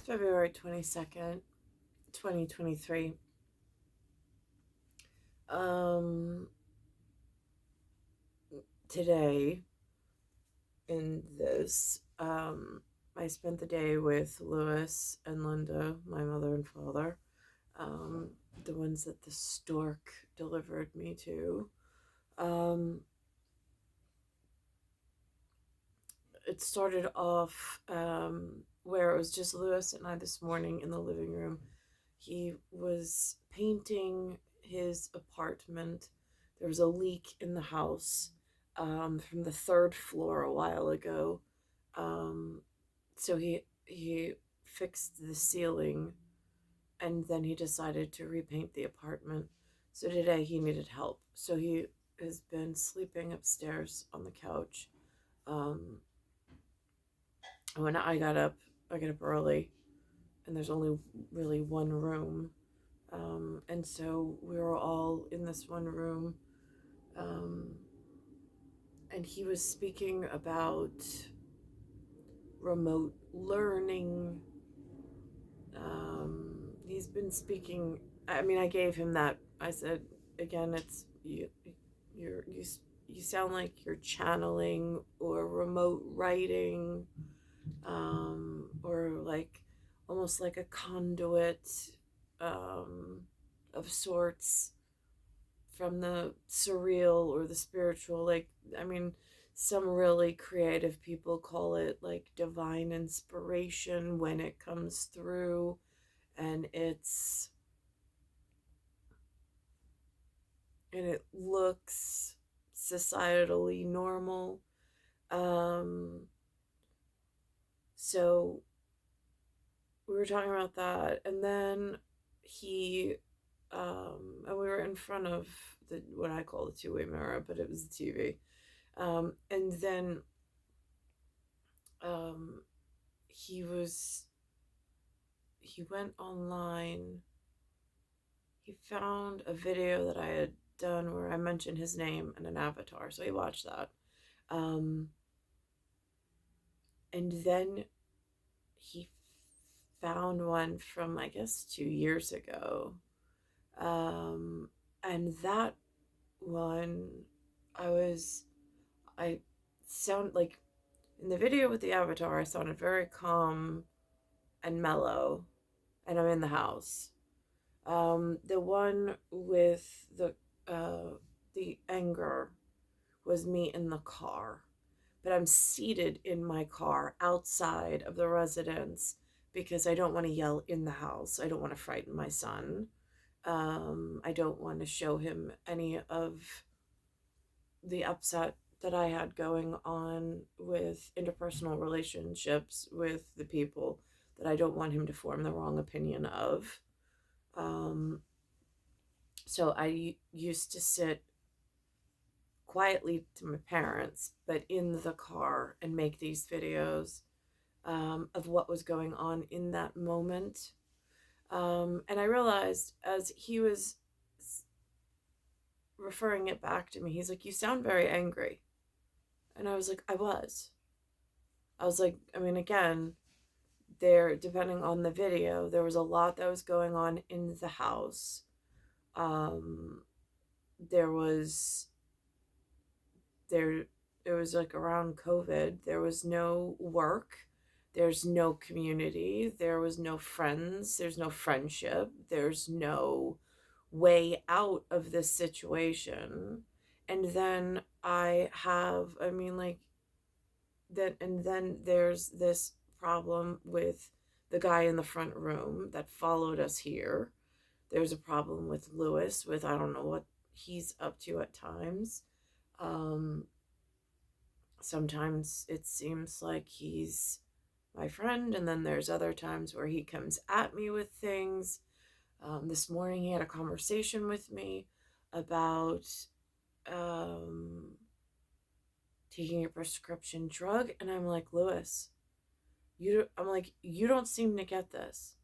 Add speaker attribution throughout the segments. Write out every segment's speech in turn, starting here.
Speaker 1: February 22nd, 2023. Um, Today in this, I spent the day with Lewis and Linda, my mother and father, um, the ones that the stork delivered me to. Um, it started off where it was just Lewis and I this morning in the living room. He was painting his apartment. There was a leak in the house from the third floor a while ago. Um, so he fixed the ceiling and then he decided to repaint the apartment. So today he needed help. So he has been sleeping upstairs on the couch. Um, when I got up early, and there's only really one room. And so we were all in this one room. Um, and he was speaking about remote learning. He's been speaking. I mean, I gave him that. I said, again, it's you. You sound like you're channeling or remote writing, or like almost like a conduit um, of sorts from the surreal or the spiritual. Like, I mean, some really creative people call it like divine inspiration when it comes through, and it looks societally normal. Um, so we were talking about that, and then he and we were in front of the what I call the two-way mirror, but it was the TV. And then um, he was he went online. He found a video that I had done where I mentioned his name and an avatar, so he watched that. Um, and then he found one from I guess 2 years ago. Um, and that one, I was I sound like in the video with the avatar, I sounded very calm and mellow, and I'm in the house. The one with the anger was me in the car, but I'm seated in my car outside of the residence because I don't want to yell in the house. I don't want to frighten my son. I don't want to show him any of the upset that I had going on with interpersonal relationships with the people that I don't want him to form the wrong opinion of. Um, so I used to sit quietly to my parents, but in the car and make these videos of what was going on in that moment. And I realized as he was referring it back to me, he's like, "You sound very angry." And I was like, I was. I was like, I mean, again, there, depending on the video, there was a lot that was going on in the house. Um, there was, there, it was like around COVID. There was no work. There's no community. There was no friends. There's no friendship. There's no way out of this situation. And then I mean, like, that, and then there's this problem with the guy in the front room that followed us here. There's a problem with Lewis, with I don't know what he's up to at times. Um, Sometimes it seems like he's my friend, and then there's other times where he comes at me with things. This morning he had a conversation with me about um, taking a prescription drug, and I'm like, Lewis, I'm like, you don't seem to get this.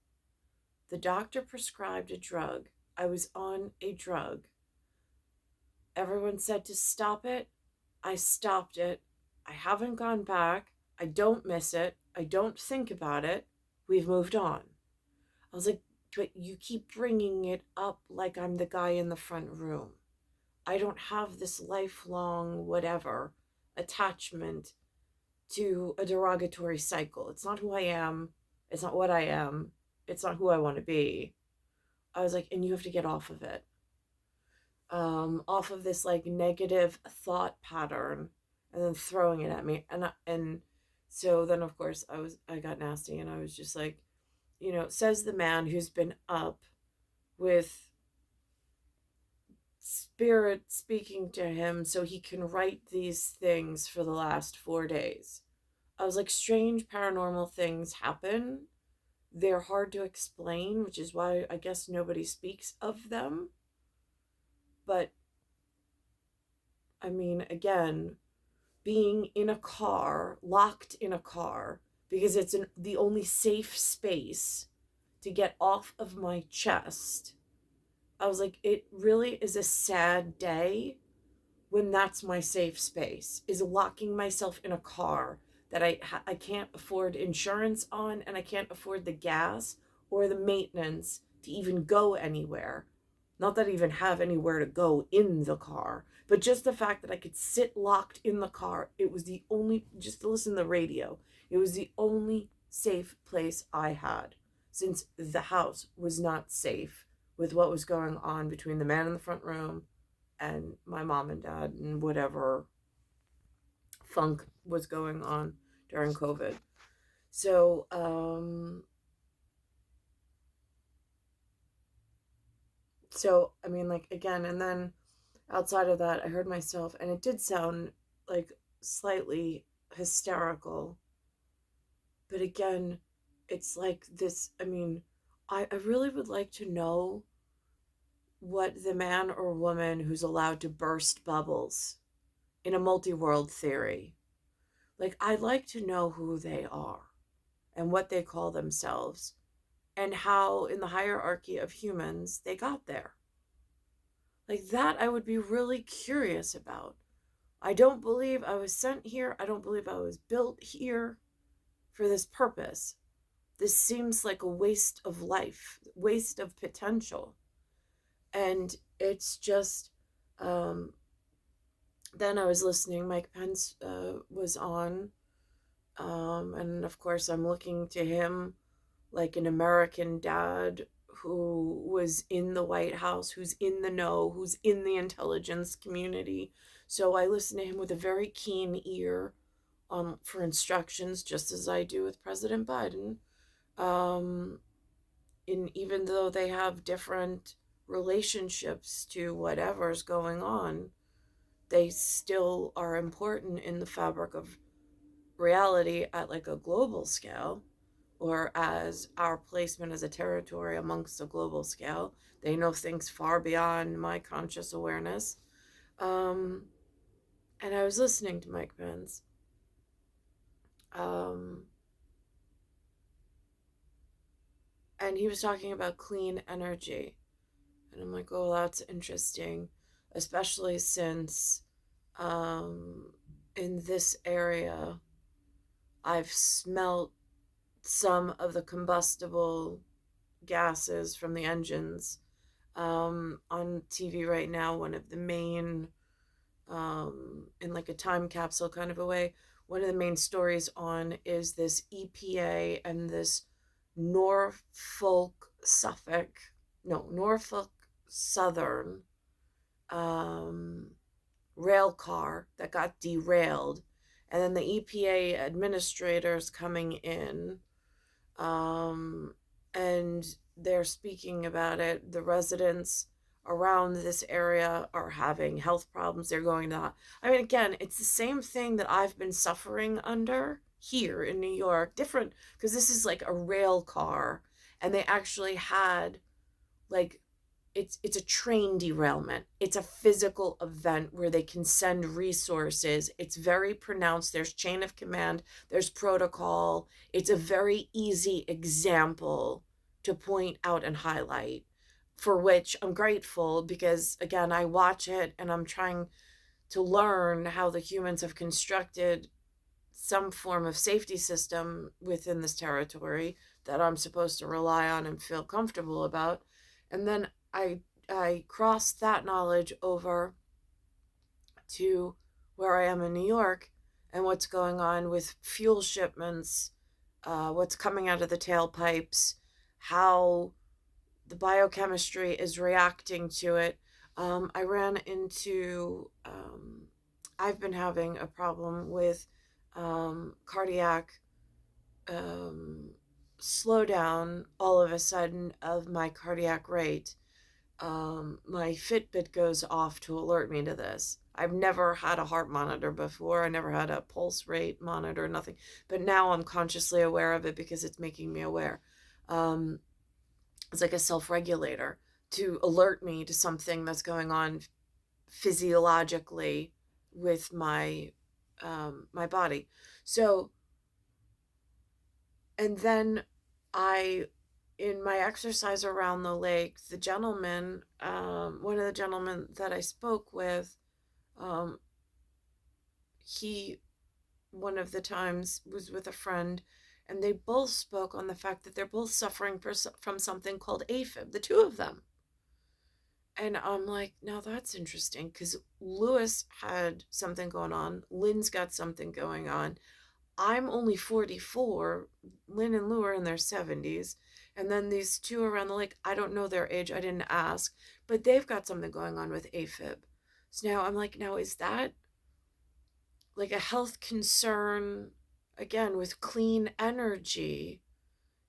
Speaker 1: The doctor prescribed a drug. I was on a drug. Everyone said to stop it. I stopped it. I haven't gone back. I don't miss it. I don't think about it. We've moved on. I was like, but you keep bringing it up like I'm the guy in the front room. I don't have this lifelong whatever attachment to a derogatory cycle. It's not who I am. It's not what I am. It's not who I want to be. I was like, and you have to get off of it. Off of this like negative thought pattern and then throwing it at me. And so then of course I got nasty and I was just like, says the man who's been up with spirit speaking to him so he can write these things for the last 4 days. I was like, strange paranormal things happen. They're hard to explain, which is why I guess nobody speaks of them. But I mean, again, being in a car, locked in a car, because it's the only safe space to get off of my chest. I was like, it really is a sad day when that's my safe space, is locking myself in a car that I can't afford insurance on, and I can't afford the gas or the maintenance to even go anywhere. Not that I even have anywhere to go in the car, but just the fact that I could sit locked in the car, it was the only, just to listen to the radio, it was the only safe place I had, since the house was not safe with what was going on between the man in the front room and my mom and dad and whatever funk was going on during COVID. So, I mean, like, again, and then outside of that, I heard myself, and it did sound like slightly hysterical. But again, it's like this. I mean, I really would like to know what the man or woman who's allowed to burst bubbles in a multi world theory. Like, I'd like to know who they are and what they call themselves and how, in the hierarchy of humans, they got there. Like, that I would be really curious about. I don't believe I was sent here. I don't believe I was built here for this purpose. This seems like a waste of life, waste of potential. And it's just, then I was listening. Mike Pence was on. And of course, I'm looking to him like an American dad who was in the White House, who's in the know, who's in the intelligence community. So I listen to him with a very keen ear for instructions, just as I do with President Biden. Even though they have different relationships to whatever's going on, they still are important in the fabric of reality at like a global scale, or as our placement as a territory amongst a global scale. They know things far beyond my conscious awareness. And I was listening to Mike Pence. And he was talking about clean energy. And I'm like, oh, that's interesting, especially since in this area, I've smelt some of the combustible gases from the engines. On TV right now, one of the main, in like a time capsule kind of a way, one of the main stories on is this EPA and this Norfolk Southern rail car that got derailed, and then the EPA administrators coming in, and they're speaking about it. The residents around this area are having health problems. They're going to, I mean, again, it's the same thing that I've been suffering under here in New York. Different, because this is like a rail car, and they actually had like, it's a train derailment. It's a physical event where they can send resources. It's very pronounced. There's chain of command, there's protocol. It's a very easy example to point out and highlight, for which I'm grateful, because again, I watch it and I'm trying to learn how the humans have constructed some form of safety system within this territory that I'm supposed to rely on and feel comfortable about. And then I crossed that knowledge over to where I am in New York and what's going on with fuel shipments, what's coming out of the tailpipes, how the biochemistry is reacting to it. I ran into, I've been having a problem with cardiac um, slowdown all of a sudden of my cardiac rate. My Fitbit goes off to alert me to this. I've never had a heart monitor before. I never had a pulse rate monitor, nothing. But now I'm consciously aware of it because it's making me aware. Um, it's like a self-regulator to alert me to something that's going on physiologically with my body. So, and then I, in my exercise around the lake, the gentleman, one of the gentlemen that I spoke with, um, he, one of the times was with a friend, and they both spoke on the fact that they're both suffering from something called AFib, the two of them. And I'm like, now that's interesting because Lewis had something going on. Lynn's got something going on. I'm only 44. Lynn and Lou are in their 70s. And then these two around the lake, I don't know their age. I didn't ask, but they've got something going on with AFib. So now I'm like, now is that like a health concern again with clean energy?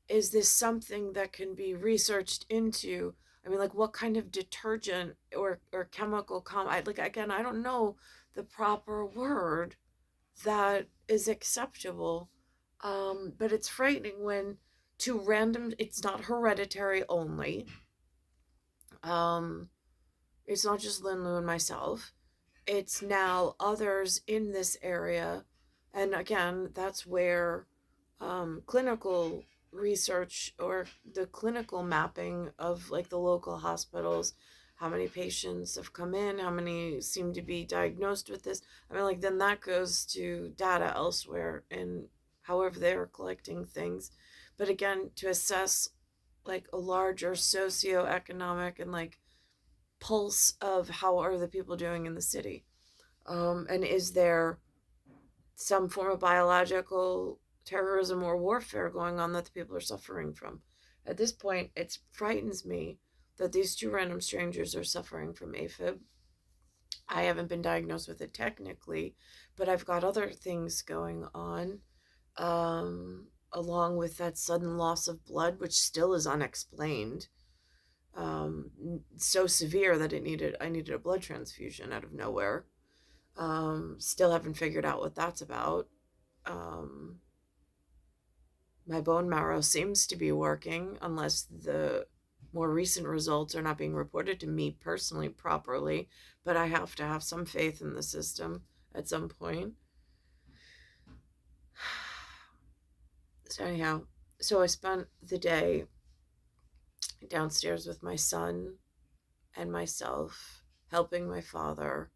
Speaker 1: Is this something that can be researched into? I mean, like what kind of detergent or chemical like again, I don't know the proper word that is acceptable. But it's frightening when two random, it's not hereditary only. Um, it's not just Lin Lu and myself. It's now others in this area. And again, that's where clinical research or the clinical mapping of like the local hospitals, how many patients have come in, how many seem to be diagnosed with this. I mean, like, then that goes to data elsewhere and however they're collecting things. But again, to assess like a larger socioeconomic and like pulse of how are the people doing in the city. And is there some form of biological terrorism or warfare going on that the people are suffering from? At this point, it frightens me that these two random strangers are suffering from AFib. I haven't been diagnosed with it technically, but I've got other things going on, along with that sudden loss of blood, which still is unexplained. So severe that I needed a blood transfusion out of nowhere. Still haven't figured out what that's about. Um, my bone marrow seems to be working, unless the more recent results are not being reported to me personally properly, but I have to have some faith in the system at some point. So, anyhow, so I spent the day downstairs with my son and myself, helping my father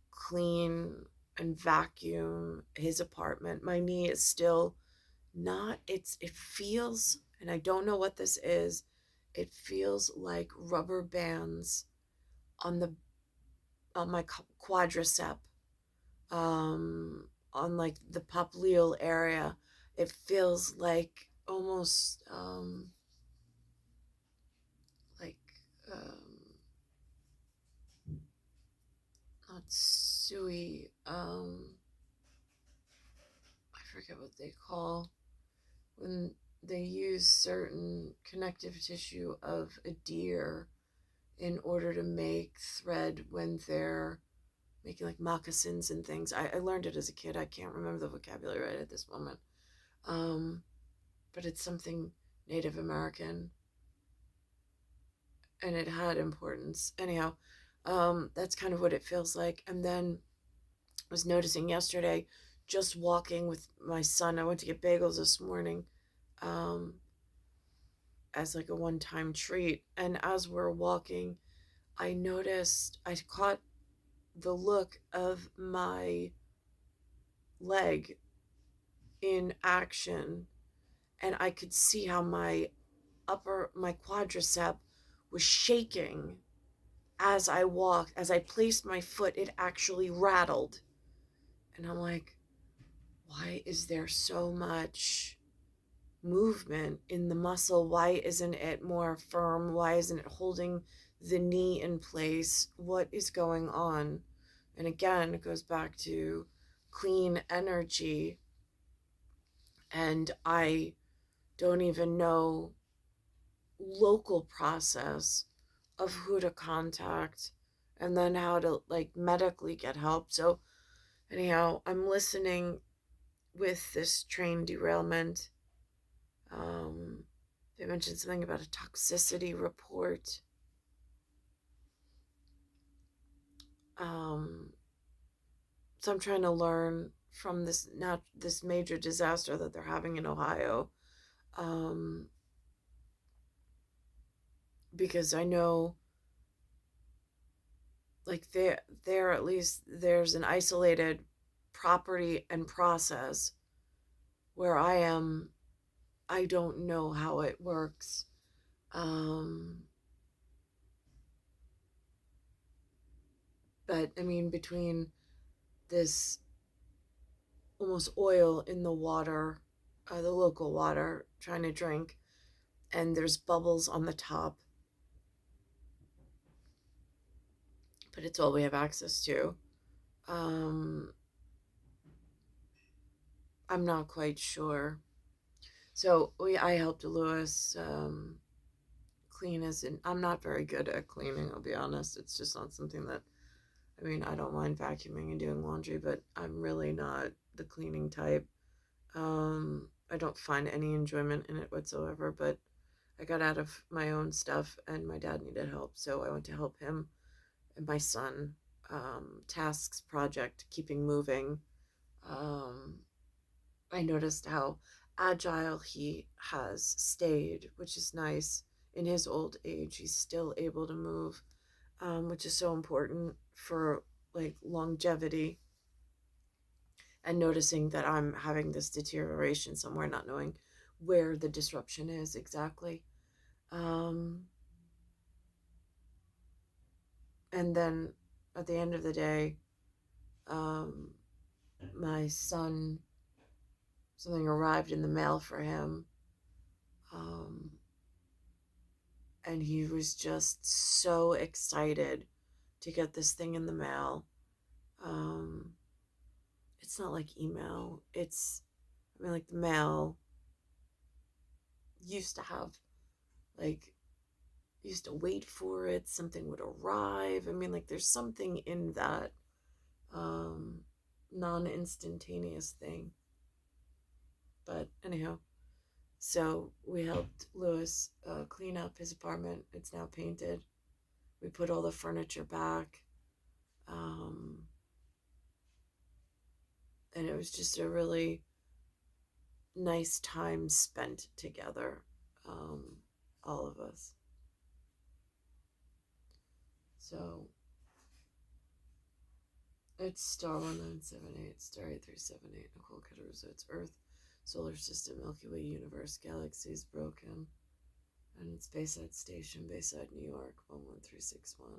Speaker 1: clean and vacuum his apartment. My knee is still not, it feels, and I don't know what this is, it feels like rubber bands on the on my quadricep, on like the popliteal area. It feels like almost like um not suey, I forget what they call when they use certain connective tissue of a deer in order to make thread when they're making like moccasins and things. I learned it as a kid. I can't remember the vocabulary right at this moment. Um, but it's something Native American and it had importance. Anyhow, that's kind of what it feels like. And then I was noticing yesterday, just walking with my son, I went to get bagels this morning. Um, as like a one-time treat. And as we're walking, I caught the look of my leg in action. and I could see how my quadricep was shaking as I walked. As I placed my foot, it actually rattled. And I'm like, why is there so much movement in the muscle? Why isn't it more firm? Why isn't it holding the knee in place? What is going on? And again, it goes back to clean energy. And I don't even know local process of who to contact and then how to like medically get help. So anyhow, I'm listening with this train derailment. Um, they mentioned something about a toxicity report. Um, so I'm trying to learn from this major disaster that they're having in Ohio, um, because I know like there at least there's an isolated property and process. Where I am, I don't know how it works. Um, but I mean, between this almost oil in the water, the local water, trying to drink, and there's bubbles on the top, but it's all we have access to. Um, I'm not quite sure. So I helped Lewis clean as in. I'm not very good at cleaning. I'll be honest. It's just not something that. I mean, I don't mind vacuuming and doing laundry, but I'm really not the cleaning type. I don't find any enjoyment in it whatsoever, but I got out of my own stuff and my dad needed help, so I went to help him and my son. Tasks project, keeping moving. Um, I noticed how agile he has stayed, which is nice. In his old age, he's still able to move, which is so important for like longevity. And noticing that I'm having this deterioration somewhere, not knowing where the disruption is exactly. Um, and then at the end of the day, um, my son, something arrived in the mail for him. Um, and he was just so excited to get this thing in the mail. Um, it's not like email. I mean, like the mail used to have, like, used to wait for it. Something would arrive. I mean, like, there's something in that um, non instantaneous thing. But anyhow, so we helped Lewis clean up his apartment. It's now painted. We put all the furniture back. Um, and it was just a really nice time spent together, um, all of us. So it's star 1978, star 8378, Nicole Kidder, it's Earth, Solar System, Milky Way, Universe, Galaxies, Broken, and it's Bayside Station, Bayside, New York, 11361.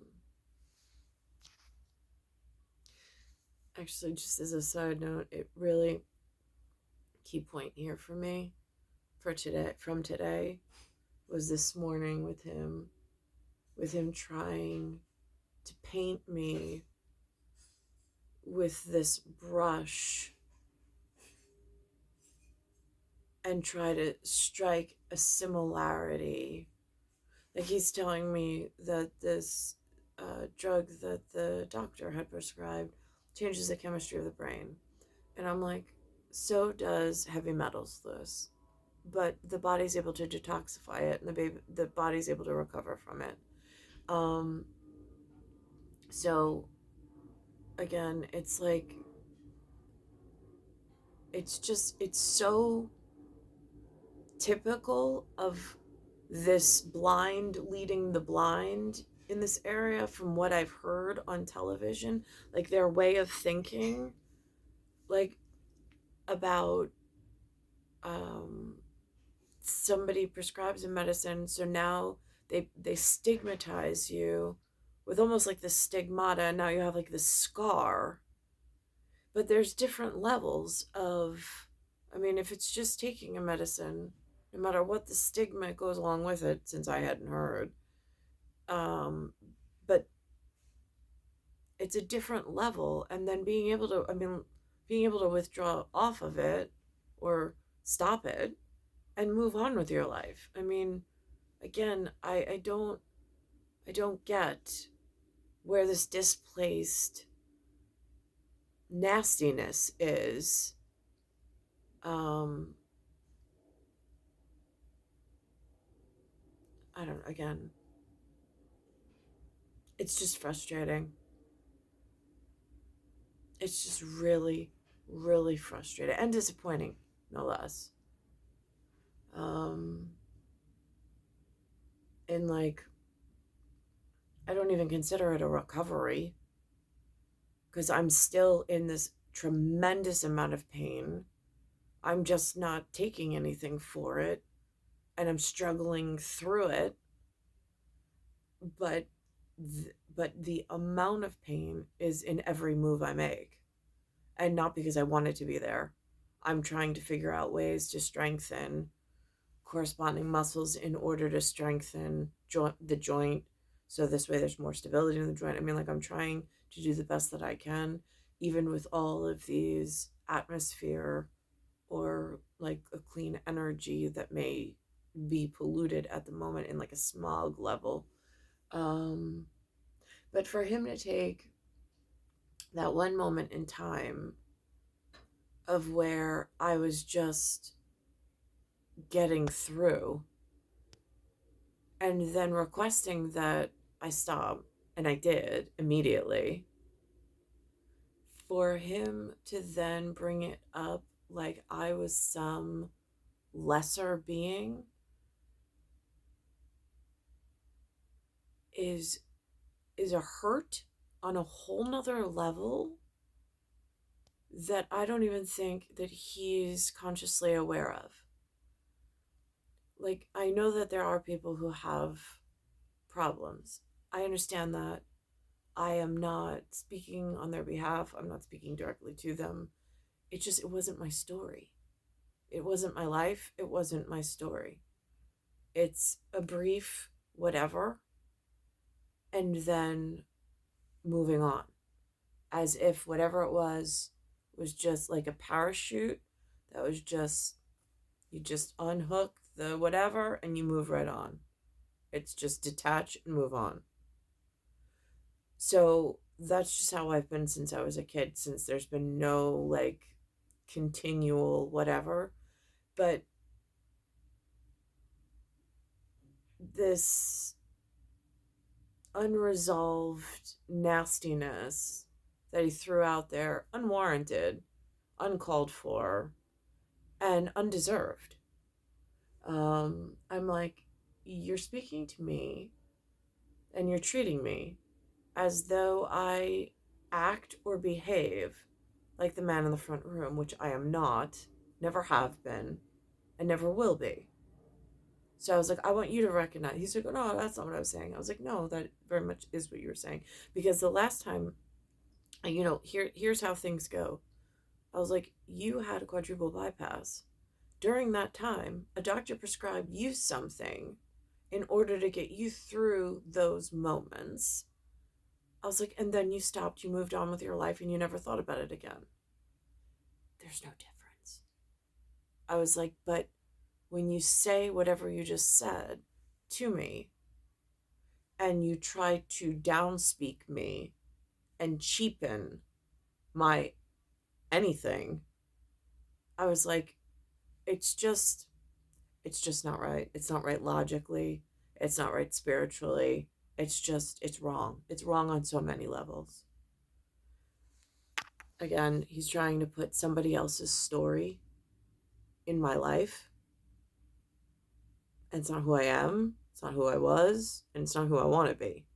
Speaker 1: Actually, just as a side note, it really key point here for me for today from today was this morning with him trying to paint me with this brush and try to strike a similarity. Like he's telling me that this drug that the doctor had prescribed changes the chemistry of the brain. And I'm like, so does heavy metals, Lewis. But the body's able to detoxify it, and the body's able to recover from it. Um, so again, it's like it's so typical of this blind leading the blind in this area from what I've heard on television, like their way of thinking, like about um somebody prescribes a medicine, so now they stigmatize you with almost like this stigmata, and now you have like this scar. But there's different levels of, I mean, if it's just taking a medicine, no matter what the stigma goes along with it, since I hadn't heard, um, but it's a different level. And then being able to, I mean, being able to withdraw off of it or stop it and move on with your life. I mean, again, I don't get where this displaced nastiness is. um I don't, again, it's just frustrating. It's just really, really frustrating and disappointing, no less. um and like, I don't even consider it a recovery because I'm still in this tremendous amount of pain. I'm just not taking anything for it, and I'm struggling through it. But but the amount of pain is in every move I make, and not because I want it to be there. I'm trying to figure out ways to strengthen corresponding muscles in order to strengthen the joint, so this way there's more stability in the joint. I mean, like, I'm trying to do the best that I can, even with all of these atmosphere or like a clean energy that may be polluted at the moment in like a smog level. um but for him to take that one moment in time of where I was just getting through, and then requesting that I stop, and I did immediately, for him to then bring it up like I was some lesser being is is a hurt on a whole nother level that I don't even think that he's consciously aware of. Like, I know that there are people who have problems. I understand that. I am not speaking on their behalf. I'm not speaking directly to them. It wasn't my story. It wasn't my life. It wasn't my story. It's a brief whatever, and then moving on, as if whatever it was just like a parachute that was just, you just unhook the whatever and you move right on. It's just detach and move on. So that's just how I've been since I was a kid, since there's been no like continual whatever. But this unresolved nastiness that he threw out there, unwarranted, uncalled for, and undeserved. I'm like, you're speaking to me and you're treating me as though I act or behave like the man in the front room, which I am not, never have been, and never will be. So I was like, I want you to recognize. He's like, oh, no, that's not what I was saying. I was like, no, that very much is what you were saying. Because the last time, here's how things go. I was like, you had a quadruple bypass. During that time, a doctor prescribed you something in order to get you through those moments. I was like, and then you stopped, you moved on with your life, and you never thought about it again. There's no difference. I was like, but when you say whatever you just said to me, and you try to downspeak me and cheapen my anything, I was like, it's just it's just not right. It's not right logically. It's not right spiritually. It's wrong. It's wrong on so many levels. Again, he's trying to put somebody else's story in my life. And it's not who I am. It's not who I was. And it's not who I want to be.